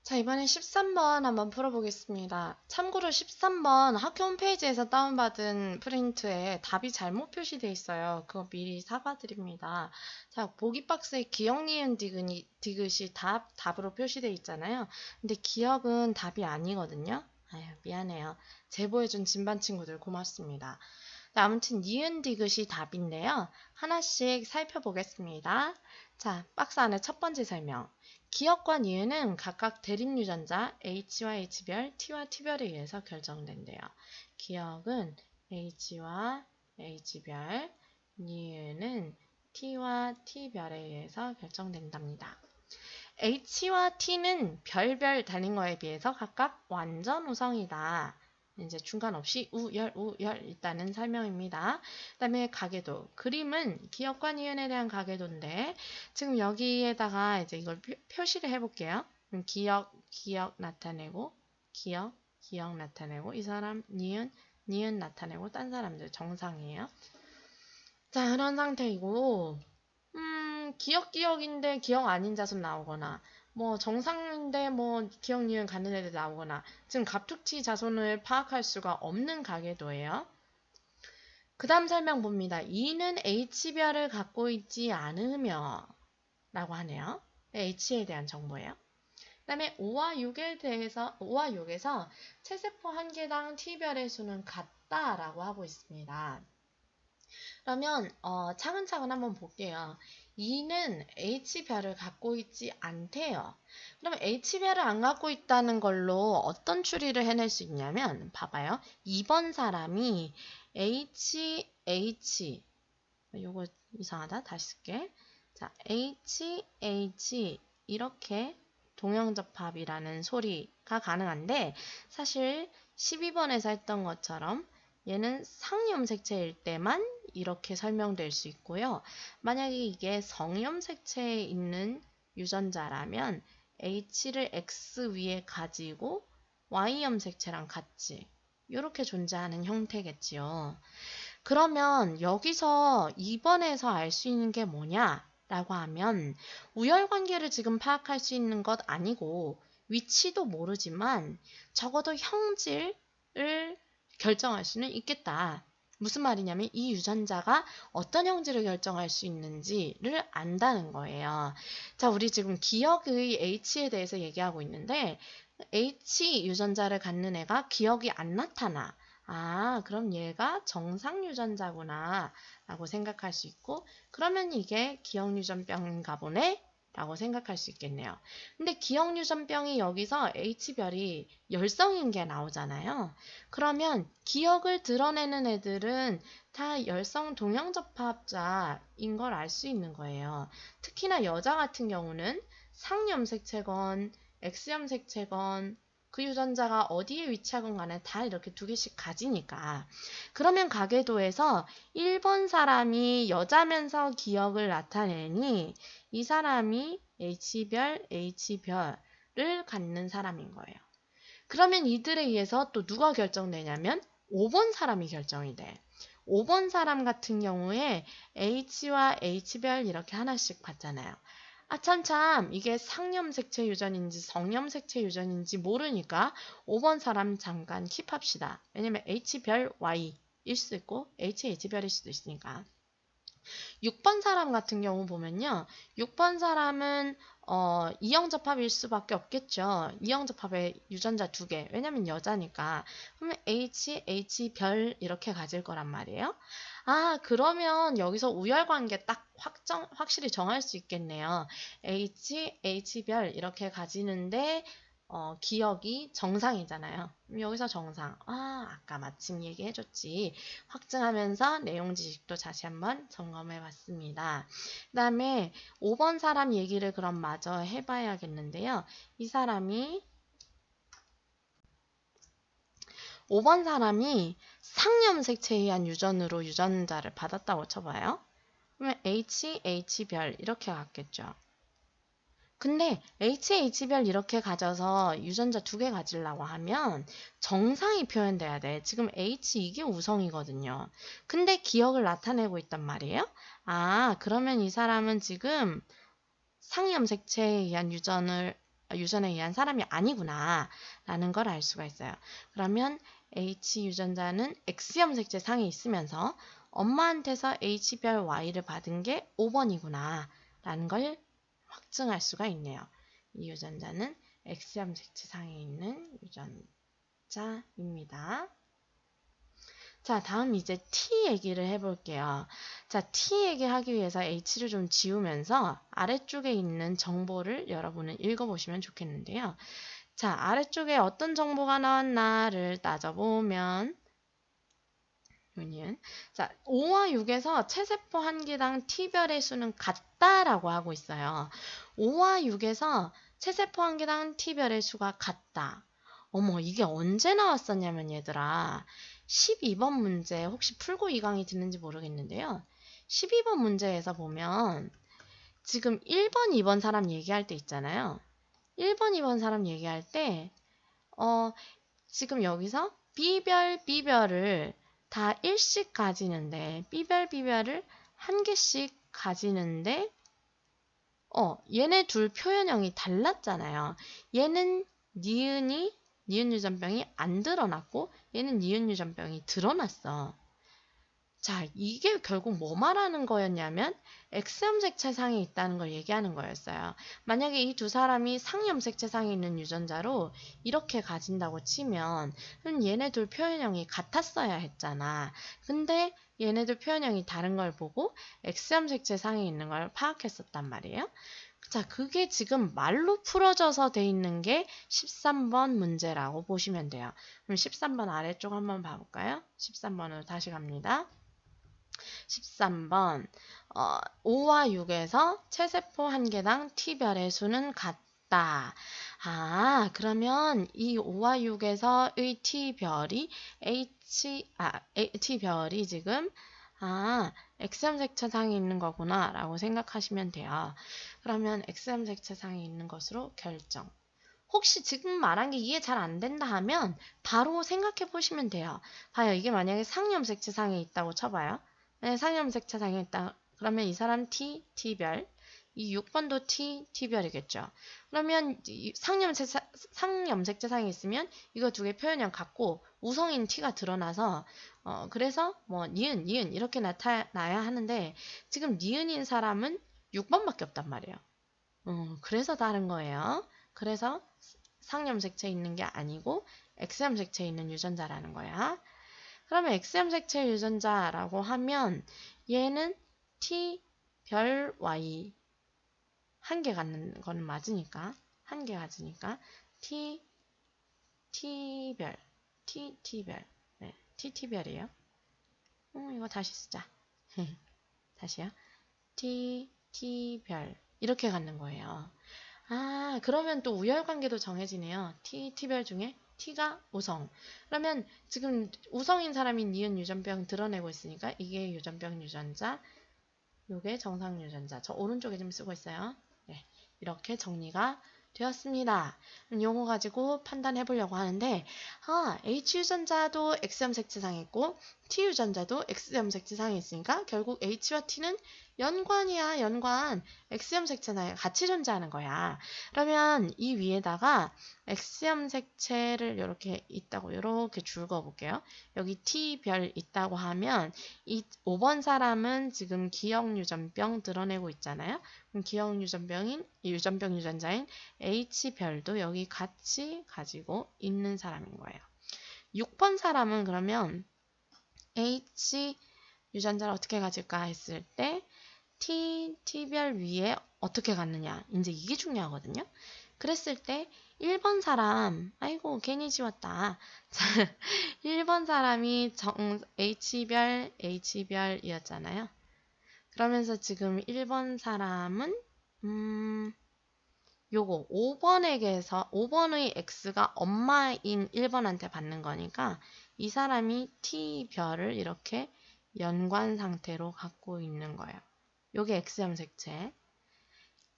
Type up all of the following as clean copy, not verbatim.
자, 이번엔 13번 한번 풀어보겠습니다. 참고로 13번 학교 홈페이지에서 다운받은 프린트에 답이 잘못 표시되어 있어요. 그거 미리 사과드립니다. 자, 보기 박스에 기억, 니은, 디귿이 답으로 표시되어 있잖아요. 근데 기억은 답이 아니거든요. 아유, 미안해요. 제보해준 진반 친구들 고맙습니다. 아무튼 니은, 디귿이 답인데요. 하나씩 살펴보겠습니다. 자, 박스 안에 첫 번째 설명. 기억과 니은은 각각 대립유전자 H와 H별, T와 T별에 의해서 결정된대요. 기억은 H와 H별, 니은은 T와 T별에 의해서 결정된답니다. H와 T는 별별 달린 거에 비해서 각각 완전 우성이다. 이제 중간 없이 우열 있다는 설명입니다. 그 다음에 가계도. 그림은 기억과 니은에 대한 가계도인데 지금 여기에다가 이제 이걸 표시를 해볼게요. 기억 나타내고 기억 나타내고 이 사람 니은 나타내고 딴 사람들 정상이에요. 자, 그런 상태이고 기억인데 기억 아닌 자손 나오거나 뭐 정상인데 뭐 기억 니은 갖는 애들 나오거나 지금 갑툭튀 자손을 파악할 수가 없는 가계도예요. 그 다음 설명 봅니다. 2는 H별을 갖고 있지 않으며 라고 하네요. H에 대한 정보예요. 그 다음에 5와 6에서 체세포 한 개당 T별의 수는 같다라고 하고 있습니다. 그러면 차근차근 한번 볼게요. 2는 H별을 갖고 있지 않대요. 그러면 H별을 안 갖고 있다는 걸로 어떤 추리를 해낼 수 있냐면 봐봐요. 2번 사람이 요거 이상하다. 다시 쓸게. 자, 이렇게 동형접합이라는 소리가 가능한데 사실 12번에서 했던 것처럼 얘는 상염색체일 때만 이렇게 설명될 수 있고요. 만약에 이게 성염색체에 있는 유전자라면 H를 X 위에 가지고 Y염색체랑 같이 이렇게 존재하는 형태겠지요. 그러면 여기서 2번에서 알 수 있는 게 뭐냐라고 하면 우열관계를 지금 파악할 수 있는 것 아니고 위치도 모르지만 적어도 형질을 결정할 수는 있겠다. 무슨 말이냐면 이 유전자가 어떤 형질을 결정할 수 있는지를 안다는 거예요. 자, 우리 지금 기억의 H에 대해서 얘기하고 있는데 H 유전자를 갖는 애가 기억이 안 나타나. 아, 그럼 얘가 정상 유전자구나 라고 생각할 수 있고 그러면 이게 기억유전병인가 보네 라고 생각할 수 있겠네요. 근데 기억유전병이 여기서 H별이 열성인 게 나오잖아요. 그러면 기억을 드러내는 애들은 다 열성 동형접합자인 걸 알 수 있는 거예요. 특히나 여자 같은 경우는 상염색체건 X염색체건 그 유전자가 어디에 위치하건 간에 다 이렇게 두 개씩 가지니까. 그러면 가계도에서 1번 사람이 여자면서 기억을 나타내니 이 사람이 H별을 갖는 사람인 거예요. 그러면 이들에 의해서 또 누가 결정되냐면 5번 사람이 결정이 돼. 5번 사람 같은 경우에 H와 H별 이렇게 하나씩 봤잖아요. 참, 이게 상염색체 유전인지 성염색체 유전인지 모르니까 5번 사람 잠깐 킵합시다. 왜냐면 H별 Y일 수도 있고 HH별일 수도 있으니까. 6번 사람 같은 경우 보면요. 6번 사람은 이형접합일 수밖에 없겠죠. 이형접합의 유전자 2개. 왜냐면 여자니까. 그러면 H별 이렇게 가질 거란 말이에요. 아, 그러면 여기서 우열관계 딱 확실히 정할 수 있겠네요. H별 이렇게 가지는데 기억이 정상이잖아요. 여기서 정상. 아까 마침 얘기해줬지. 확증하면서 내용 지식도 다시 한번 점검해 봤습니다. 그 다음에 5번 사람 얘기를 그럼 마저 해봐야겠는데요. 이 사람이 5번 사람이 상염색체에 의한 유전으로 유전자를 받았다고 쳐봐요. 그러면 H별 이렇게 갔겠죠. 근데 HH별 이렇게 가져서 유전자 2개 가지려고 하면 정상이 표현돼야 돼. 지금 H 이게 우성이거든요. 근데 기억을 나타내고 있단 말이에요. 아, 그러면 이 사람은 지금 상염색체에 의한 유전을 유전에 의한 사람이 아니구나 라는 걸 알 수가 있어요. 그러면 H 유전자는 X염 색채상에 있으면서 엄마한테서 H별 Y를 받은 게 5번이구나 라는 걸 확증할 수가 있네요. 이 유전자는 X염 색채상에 있는 유전자입니다. 자, 다음 이제 T 얘기를 해볼게요. 자, T 얘기하기 위해서 H를 좀 지우면서 아래쪽에 있는 정보를 여러분은 읽어보시면 좋겠는데요. 자, 아래쪽에 어떤 정보가 나왔나를 따져보면 자, 5와 6에서 체세포 한 개당 T별의 수는 같다라고 하고 있어요. 5와 6에서 체세포 한 개당 T별의 수가 같다. 어머, 이게 언제 나왔었냐면 얘들아. 12번 문제 혹시 풀고 이 강의 듣는지 모르겠는데요. 12번 문제에서 보면 지금 1번, 2번 사람 얘기할 때 있잖아요. 1번, 2번 사람 얘기할 때 지금 여기서 B별, B별을 다 1씩 가지는데 B별, B별을 한 개씩 가지는데 얘네 둘 표현형이 달랐잖아요. 얘는 니은 유전병이 안 드러났고 얘는 니은 유전병이 드러났어. 자, 이게 결국 뭐 말하는 거였냐면 X염색 체상에 있다는 걸 얘기하는 거였어요. 만약에 이 두 사람이 상염색 체상에 있는 유전자로 이렇게 가진다고 치면 얘네들 표현형이 같았어야 했잖아. 근데 얘네들 표현형이 다른 걸 보고 X염색 체상에 있는 걸 파악했었단 말이에요. 자, 그게 지금 말로 풀어져서 돼 있는 게 13번 문제라고 보시면 돼요. 그럼 13번 아래쪽 한번 봐볼까요? 13번으로 다시 갑니다. 13번 5와 6에서 체세포 한 개당 T별의 수는 같다. 아, 그러면 이 5와 6에서의 T별이 T별이 지금 X염색 체상에 있는 거구나 라고 생각하시면 돼요. 그러면 X염색 체상에 있는 것으로 결정. 혹시 지금 말한 게 이해 잘 안 된다 하면 바로 생각해 보시면 돼요. 봐요. 이게 만약에 상염색 체상에 있다고 쳐봐요. 상염색 체상에 있다. 그러면 이 사람 T, T별. 이 6번도 T, T별이겠죠. 그러면 상염색 체상에 있으면 이거 두 개 표현형 같고 우성인 T가 드러나서 그래서 뭐 니은 이렇게 나타나야 하는데 지금 니은인 사람은 6번밖에 없단 말이에요. 그래서 다른 거예요. 그래서 상염색체 있는 게 아니고 X염색체 있는 유전자라는 거야. 그러면 X염색체 유전자라고 하면 얘는 T, 별, Y 한 개 갖는 거는 맞으니까 한 개 가지니까 T, T별, T별, 네, T별이에요. 이거 다시 쓰자. 다시요. T별 이렇게 갖는 거예요. 아, 그러면 또 우열관계도 정해지네요. T별 중에 T가 우성. 그러면 지금 우성인 사람이 니은 유전병 드러내고 있으니까 이게 유전병 유전자, 요게 정상 유전자. 저 오른쪽에 좀 쓰고 있어요. 네, 이렇게 정리가 되었습니다. 요거 가지고 판단해 보려고 하는데 H 유전자도 X염색 지상에 있고 T 유전자도 X염색 지상에 있으니까 결국 H와 T는 연관이야, 연관. X염색체나 같이 존재하는 거야. 그러면 이 위에다가 X염색체를 이렇게 있다고 이렇게 줄 그어볼게요. 여기 T별 있다고 하면 이 5번 사람은 지금 기형유전병 드러내고 있잖아요. 그럼 기형유전병 유전자인 H별도 여기 같이 가지고 있는 사람인 거예요. 6번 사람은 그러면 H 유전자를 어떻게 가질까 했을 때 T별 위에 어떻게 갔느냐. 이제 이게 중요하거든요. 그랬을 때 1번 사람, 아이고 괜히 지웠다. 1번 사람이 H별이었잖아요. 그러면서 지금 1번 사람은 요거 5번의 X가 엄마인 1번한테 받는 거니까 이 사람이 T별을 이렇게 연관 상태로 갖고 있는 거예요. 요게 X염색체.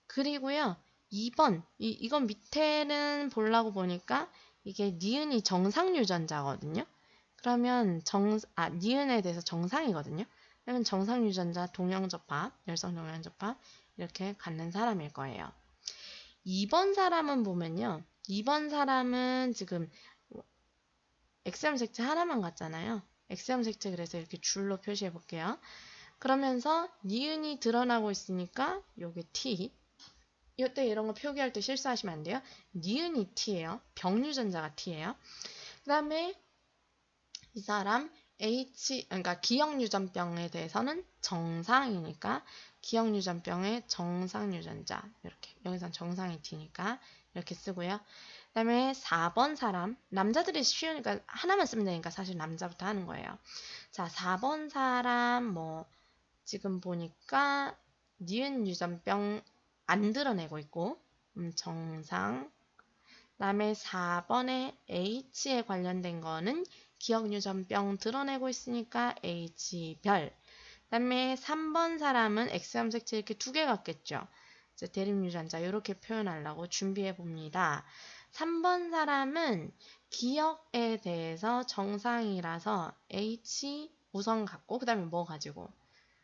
그리고요. 2번. 이건 밑에는 보려고 보니까 이게 니은이 정상 유전자거든요. 그러면 니은에 대해서 정상이거든요. 그러면 정상 유전자 동형접합, 열성 동형접합 이렇게 갖는 사람일 거예요. 2번 사람은 보면요. 2번 사람은 지금 X형 색채 하나만 같잖아요. X형 색채 그래서 이렇게 줄로 표시해 볼게요. 그러면서 니은이 드러나고 있으니까 요게 T. 이때 이런 거 표기할 때 실수하시면 안 돼요. 니은이 T예요. 병유전자가 T예요. 그 다음에 이 사람 그러니까 기억유전병에 대해서는 정상이니까 기억유전병의 정상유전자 이렇게 여기선 정상이 T니까 이렇게 쓰고요. 그 다음에 4번 사람 남자들이 쉬우니까 하나만 쓰면 되니까 사실 남자부터 하는 거예요. 자, 4번 사람 뭐 지금 보니까 니은 유전병 안 드러내고 있고 정상. 그다음에 4번에 H에 관련된 거는 기억유전병 드러내고 있으니까 H별. 그다음에 3번 사람은 X염 색채 이렇게 두 개 같겠죠. 이제 대립유전자 이렇게 표현하려고 준비해 봅니다. 3번 사람은 기억에 대해서 정상이라서 H 우선 갖고 그다음에 뭐 가지고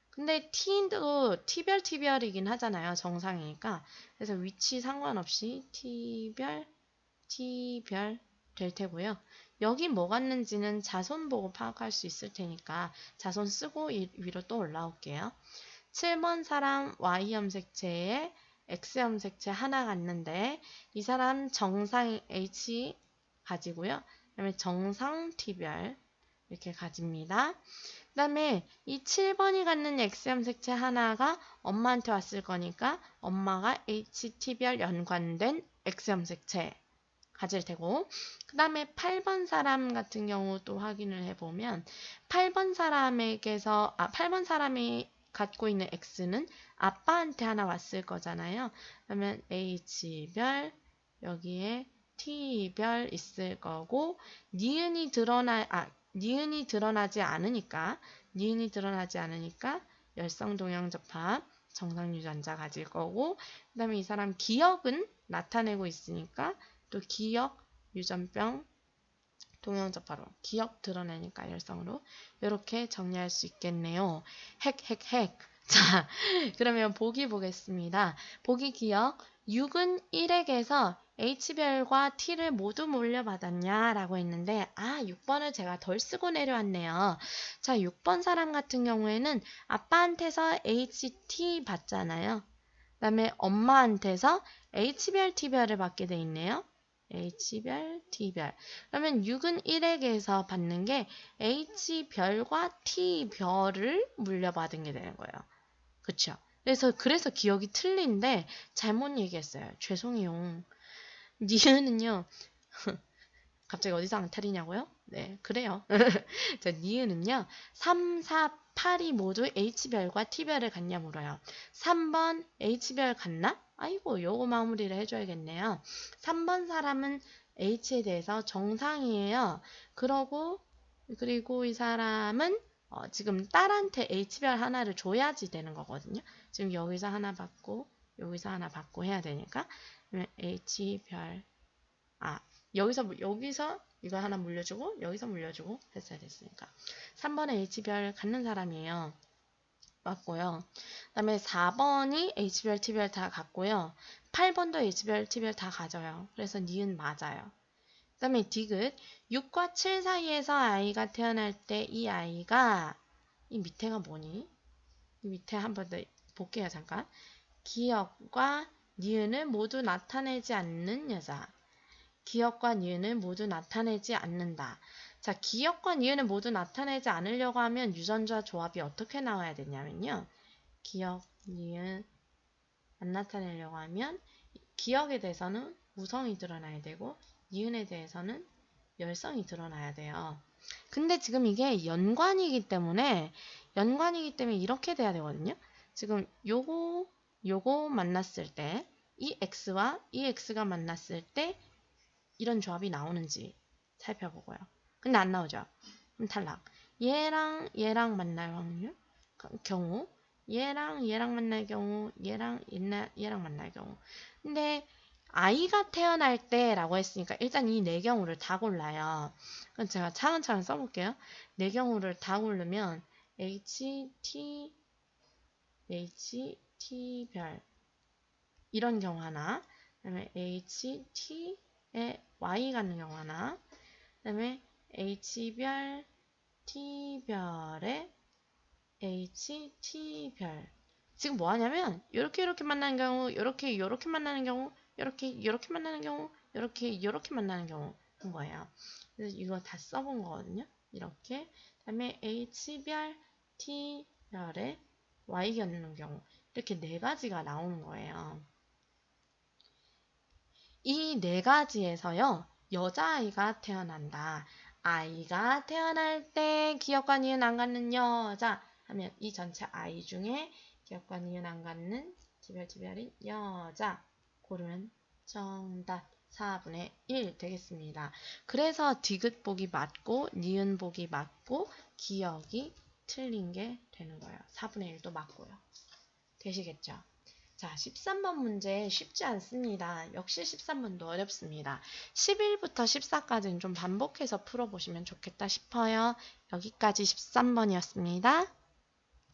근데 T도 T별이긴 하잖아요. 정상이니까. 그래서 위치 상관없이 T별 될 테고요. 여기 뭐 갔는지는 자손 보고 파악할 수 있을 테니까 자손 쓰고 위로 또 올라올게요. 7번 사람 Y염 색채에 X염 색채 하나 갔는데 이 사람 정상 H 가지고요. 그 다음에 정상 T별 이렇게 가집니다. 그 다음에 이 7번이 갖는 X염 색채 하나가 엄마한테 왔을 거니까 엄마가 HT별 연관된 X염 색채 가질 테고 그 다음에 8번 사람 같은 경우 또 확인을 해보면 8번 사람이 갖고 있는 X는 아빠한테 하나 왔을 거잖아요. 그러면 H별 여기에 T별 있을 거고 니은이 드러나지 않으니까 열성 동형 접합 정상유전자 가질 거고 그 다음에 이 사람 기억은 나타내고 있으니까 또 기억 유전병 동형접합으로 기억 드러내니까 열성으로 이렇게 정리할 수 있겠네요. 핵. 자, 그러면 보기 보겠습니다. 보기 기억 6은 1액에서 H별과 T를 모두 물려받았냐 라고 했는데 6번을 제가 덜 쓰고 내려왔네요. 자, 6번 사람 같은 경우에는 아빠한테서 HT 받잖아요. 그 다음에 엄마한테서 H별, T별을 받게 돼 있네요. H별, T별. 그러면 6은 1액에서 받는 게 H별과 T별을 물려받은 게 되는 거예요. 그쵸? 그래서 기억이 틀린데 잘못 얘기했어요. 죄송해요. 니은은요. 갑자기 어디서 앙탈이냐고요? 네, 그래요. 자, 니은은요. 3, 4, 8이 모두 H별과 T별을 갖냐 물어요. 3번 H별 같나? 아이고, 요거 마무리를 해줘야겠네요. 3번 사람은 H에 대해서 정상이에요. 그리고 이 사람은 지금 딸한테 H별 하나를 줘야지 되는 거거든요. 지금 여기서 하나 받고 여기서 하나 받고 해야 되니까 H별 여기서 이거 하나 물려주고 여기서 물려주고 했어야 됐으니까 3번에 H별 갖는 사람이에요. 맞고요. 그 다음에 4번이 H별, T별 다 갖고요. 8번도 H별, T별 다 가져요. 그래서 니은 맞아요. 그 다음에 디귿 6과 7 사이에서 아이가 태어날 때 이 아이가 이 밑에가 뭐니? 이 밑에 한번 더 볼게요. 잠깐. 기억과 니은을 모두 나타내지 않는 여자. 기억과 니은을 모두 나타내지 않는다. 자, 기억과 니은을 모두 나타내지 않으려고 하면 유전자 조합이 어떻게 나와야 되냐면요. 기억, 니은 안 나타내려고 하면 기억에 대해서는 우성이 드러나야 되고 니은에 대해서는 열성이 드러나야 돼요. 근데 지금 이게 연관이기 때문에 이렇게 돼야 되거든요. 지금 요거 만났을 때 이 X와 이 X가 만났을 때 이런 조합이 나오는지 살펴보고요. 근데 안 나오죠. 그럼 탈락. 얘랑 만날 확률 경우 얘랑 만날 경우 얘랑 만날 경우 근데 아이가 태어날 때라고 했으니까 일단 이 네 경우를 다 골라요. 그럼 제가 차근차근 써볼게요. 네 경우를 다 고르면 HT별 이런 경우 하나 그다음에 HT에 Y 가는 경우 하나. 그다음에 H별, T별에 HT별. 지금 뭐 하냐면 이렇게 만나는 경우, 이렇게 만나는 경우, 이렇게 만나는 경우, 이렇게 만나는 경우 한 거예요. 그래서 이거 다 써본 거거든요. 이렇게. 그다음에 H별, T별에 Y 갖는 경우 이렇게 네 가지가 나오는 거예요. 이 네 가지에서요, 여자아이가 태어난다. 아이가 태어날 때 기억과 니은 안 갖는 여자 하면 이 전체 아이 중에 기억과 니은 안 갖는 지별인 여자 고르면 정답 4분의 1 되겠습니다. 그래서 디귿 보기 맞고 니은 보기 맞고 기억이 틀린 게 되는 거예요. 4분의 1도 맞고요. 되시겠죠? 자, 13번 문제 쉽지 않습니다. 역시 13번도 어렵습니다. 11부터 14까지는 좀 반복해서 풀어보시면 좋겠다 싶어요. 여기까지 13번이었습니다.